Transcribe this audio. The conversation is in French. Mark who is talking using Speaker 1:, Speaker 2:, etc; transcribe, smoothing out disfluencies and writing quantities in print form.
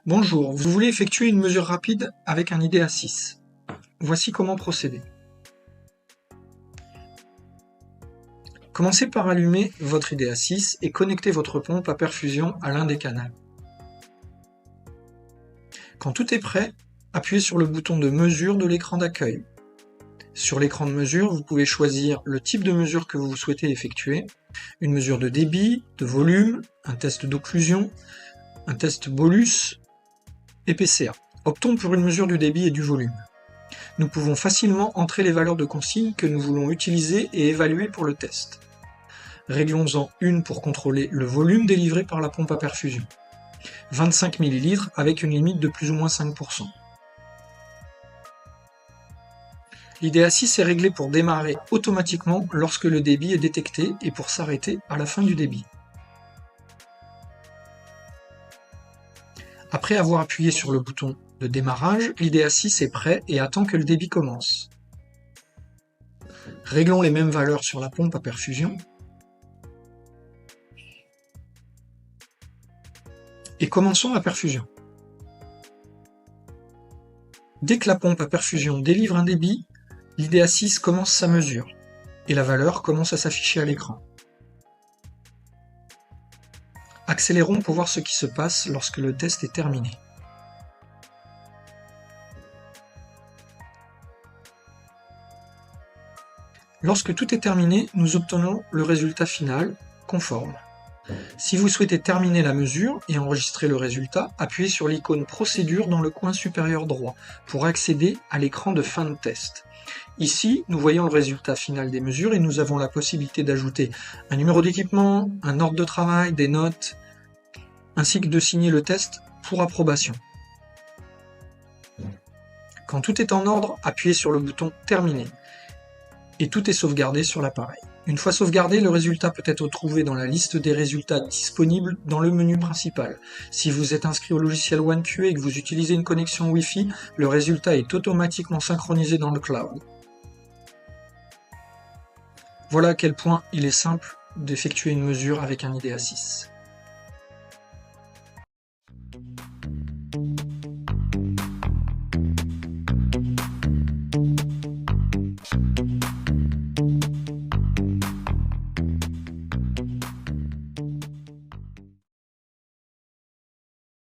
Speaker 1: Bonjour, vous voulez effectuer une mesure rapide avec un IDEA 6. Voici comment procéder. Commencez par allumer votre IDEA 6 et connecter votre pompe à perfusion à l'un des canaux. Quand tout est prêt, appuyez sur le bouton de mesure de l'écran d'accueil. Sur l'écran de mesure, vous pouvez choisir le type de mesure que vous souhaitez effectuer, une mesure de débit, de volume, un test d'occlusion, un test bolus et PCA. Optons pour une mesure du débit et du volume. Nous pouvons facilement entrer les valeurs de consigne que nous voulons utiliser et évaluer pour le test. Réglons-en une pour contrôler le volume délivré par la pompe à perfusion. 25 ml avec une limite de plus ou moins 5%. L'IDEA 6 est réglé pour démarrer automatiquement lorsque le débit est détecté et pour s'arrêter à la fin du débit. Après avoir appuyé sur le bouton de démarrage, l'IDEA 6 est prêt et attend que le débit commence. Réglons les mêmes valeurs sur la pompe à perfusion et commençons la perfusion. Dès que la pompe à perfusion délivre un débit, l'IDEA 6 commence sa mesure et la valeur commence à s'afficher à l'écran. Accélérons pour voir ce qui se passe lorsque le test est terminé. Lorsque tout est terminé, nous obtenons le résultat final, conforme. Si vous souhaitez terminer la mesure et enregistrer le résultat, appuyez sur l'icône Procédure dans le coin supérieur droit pour accéder à l'écran de fin de test. Ici, nous voyons le résultat final des mesures et nous avons la possibilité d'ajouter un numéro d'équipement, un ordre de travail, des notes, ainsi que de signer le test pour approbation. Quand tout est en ordre, appuyez sur le bouton Terminer et tout est sauvegardé sur l'appareil. Une fois sauvegardé, le résultat peut être trouvé dans la liste des résultats disponibles dans le menu principal. Si vous êtes inscrit au logiciel OneQA et que vous utilisez une connexion Wi-Fi, le résultat est automatiquement synchronisé dans le cloud. Voilà à quel point il est simple d'effectuer une mesure avec un IDEA 6.